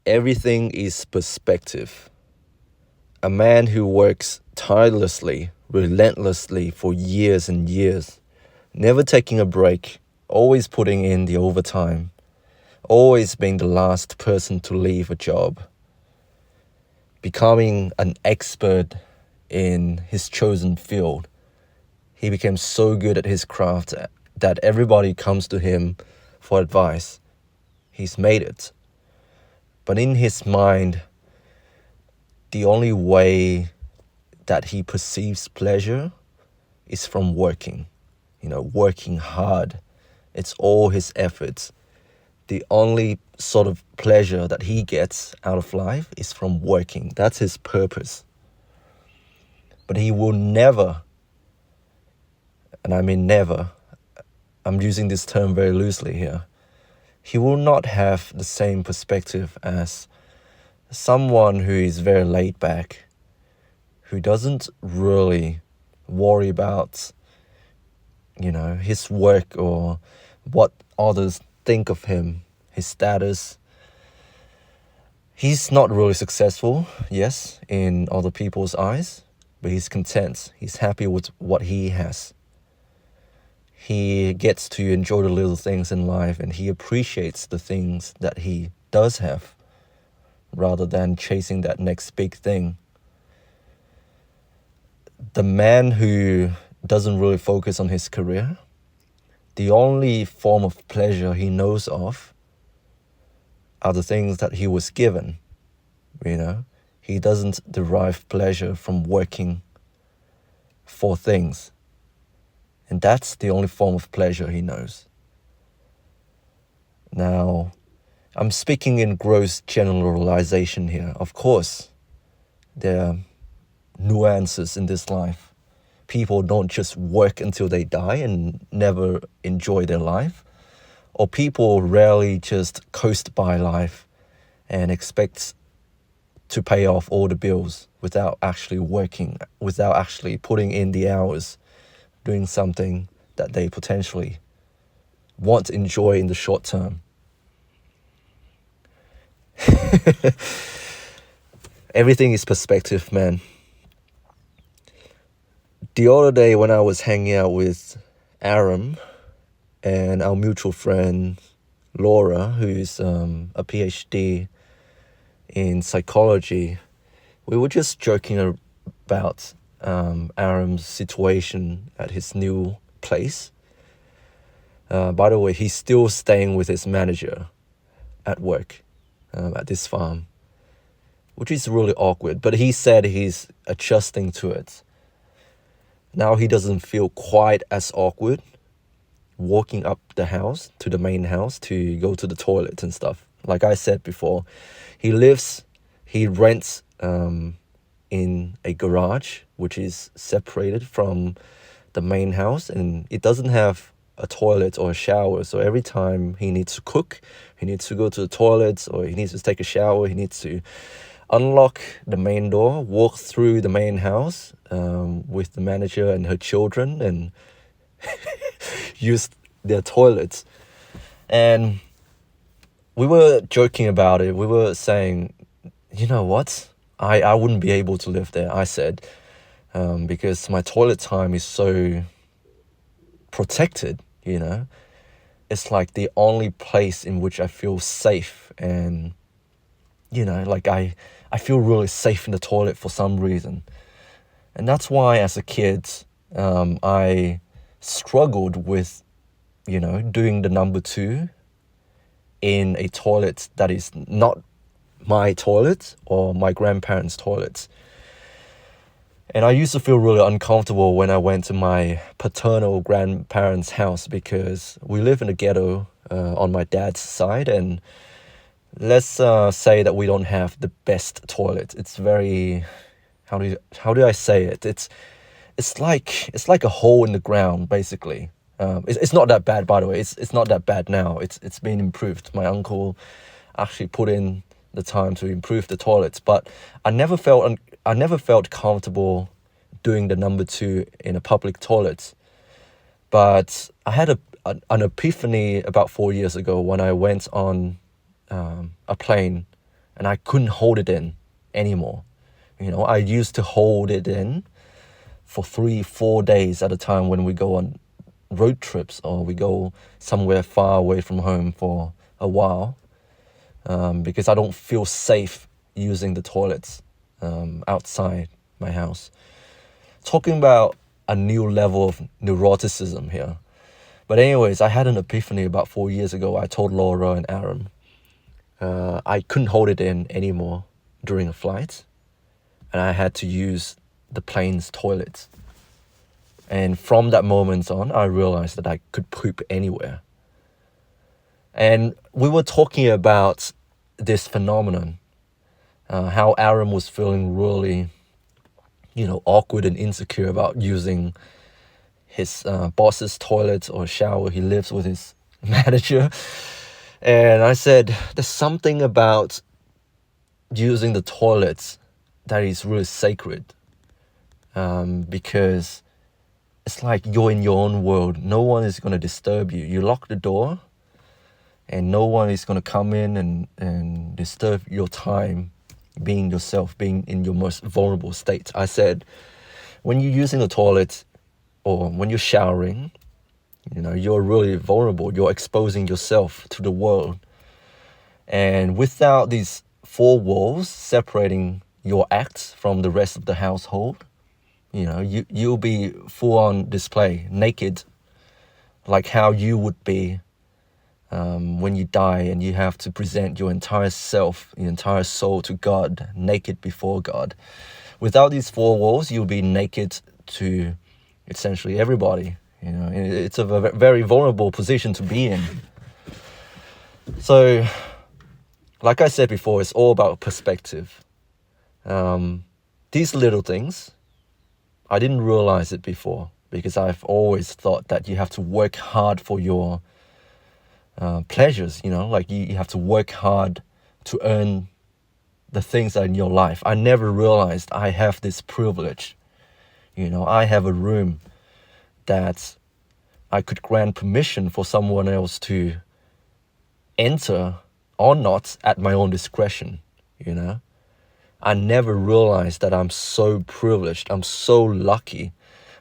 Everything is perspective. A man who works tirelessly, relentlessly for years and years, never taking a break, always putting in the overtime, always being the last person to leave a job, becoming an expert in his chosen field. He became so good at his craft that everybody comes to him for advice. He's made it. But in his mind, the only way that he perceives pleasure is from working, working hard. It's all his efforts. The only sort of pleasure that he gets out of life is from working. That's his purpose. But he will never, and I mean never, I'm using this term very loosely here, he will not have the same perspective as someone who is very laid back, who doesn't really worry about, his work or what others think of him, his status. He's not really successful, yes, in other people's eyes, but he's content. He's happy with what he has. He gets to enjoy the little things in life, and he appreciates the things that he does have, rather than chasing that next big thing. The man who doesn't really focus on his career, the only form of pleasure he knows of are the things that he was given. He doesn't derive pleasure from working for things. And that's the only form of pleasure he knows. Now, I'm speaking in gross generalization here. Of course, there are nuances in this life. People don't just work until they die and never enjoy their life. Or people rarely just coast by life and expect to pay off all the bills without actually working, without actually putting in the hours, doing something that they potentially want to enjoy in the short term. Everything is perspective, man. The other day when I was hanging out with Aram and our mutual friend Laura, who's a PhD in psychology, we were just joking about Aram's situation at his new place. By the way, he's still staying with his manager at work at this farm, which is really awkward, but he said he's adjusting to it. Now he doesn't feel quite as awkward walking up the house to the main house to go to the toilet and stuff. Like I said before, he rents in a garage which is separated from the main house, and it doesn't have a toilet or a shower. So every time he needs to cook, he needs to go to the toilet, or he needs to take a shower, he needs to unlock the main door, walk through the main house with the manager and her children, and use their toilets. And we were joking about it. We were saying, you know what? I wouldn't be able to live there, I said, because my toilet time is so protected, It's like the only place in which I feel safe, and, I feel really safe in the toilet for some reason. And that's why as a kid, I struggled with, doing the number 2 in a toilet that is not my toilet or my grandparents' toilets. And I used to feel really uncomfortable when I went to my paternal grandparents' house, because we live in a ghetto on my dad's side, and let's say that we don't have the best toilet. It's very, how do I say it? It's like a hole in the ground, basically. It's not that bad, by the way. It's not that bad now. It's been improved. My uncle actually put in the time to improve the toilets, but I never felt comfortable doing the number 2 in a public toilet. But I had an epiphany about 4 years ago when I went on a plane and I couldn't hold it in anymore. I used to hold it in for 3-4 days at a time when we go on road trips or we go somewhere far away from home for a while, because I don't feel safe using the toilets outside my house. Talking about a new level of neuroticism here. But anyways, I had an epiphany about 4 years ago. I told Laura and Aaron I couldn't hold it in anymore during a flight, and I had to use the plane's toilets. And from that moment on, I realized that I could poop anywhere. And we were talking about this phenomenon, how Aaron was feeling really, awkward and insecure about using his boss's toilet or shower. He lives with his manager. And I said, there's something about using the toilets that is really sacred, because it's like you're in your own world. No one is going to disturb you. You lock the door and no one is going to come in and disturb your time being yourself, being in your most vulnerable state. I said, when you're using the toilet or when you're showering, you're really vulnerable. You're exposing yourself to the world. And without these 4 walls separating your acts from the rest of the household, you'll be full on display, naked, like how you would be when you die and you have to present your entire self, your entire soul to God, naked before God. Without these 4 walls, you'll be naked to essentially everybody. It's a very vulnerable position to be in. So, like I said before, it's all about perspective. These little things, I didn't realize it before because I've always thought that you have to work hard for your pleasures, like you have to work hard to earn the things that are in your life. I never realized I have this privilege. I have a room that I could grant permission for someone else to enter or not at my own discretion, I never realized that I'm so privileged. I'm so lucky.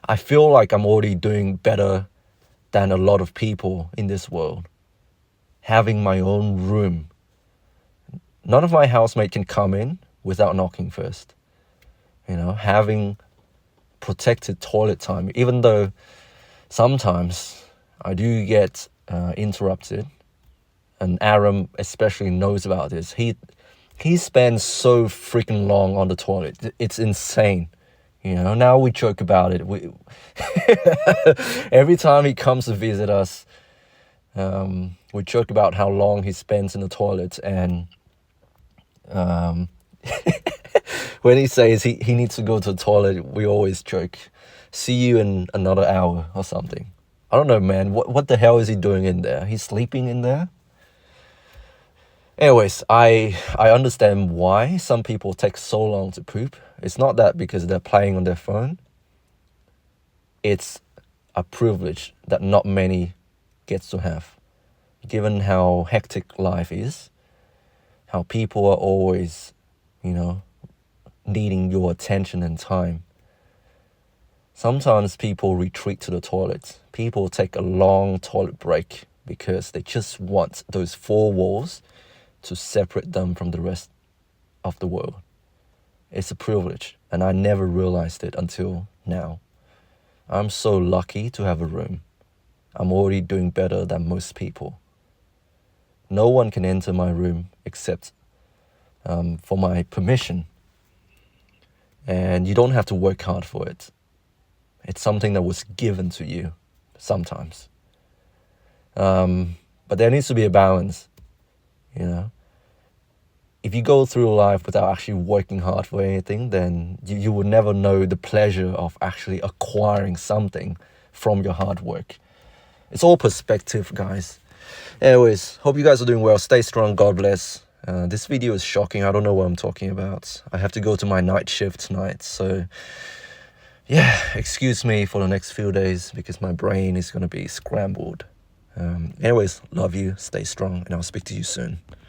I feel like I'm already doing better than a lot of people in this world. Having my own room. None of my housemate can come in without knocking first. Having protected toilet time, even though sometimes I do get interrupted, and Aram especially knows about this. He spends so freaking long on the toilet. It's insane. Now we joke about it. Every time he comes to visit us, we joke about how long he spends in the toilet. And when he says he needs to go to the toilet, we always joke, see you in another hour or something. I don't know, man. What the hell is he doing in there? He's sleeping in there? Anyways, I understand why some people take so long to poop. It's not that because they're playing on their phone. It's a privilege that not many gets to have. Given how hectic life is, how people are always, needing your attention and time. Sometimes people retreat to the toilet. People take a long toilet break because they just want those 4 walls to separate them from the rest of the world. It's a privilege, and I never realized it until now. I'm so lucky to have a room. I'm already doing better than most people. No one can enter my room except for my permission. And you don't have to work hard for it. It's something that was given to you sometimes. But there needs to be a balance, If you go through life without actually working hard for anything, then you will never know the pleasure of actually acquiring something from your hard work. It's all perspective, guys. Anyways, hope you guys are doing well. Stay strong. God bless. This video is shocking. I don't know what I'm talking about. I have to go to my night shift tonight. So, yeah, excuse me for the next few days because my brain is going to be scrambled. Anyways, love you. Stay strong. And I'll speak to you soon.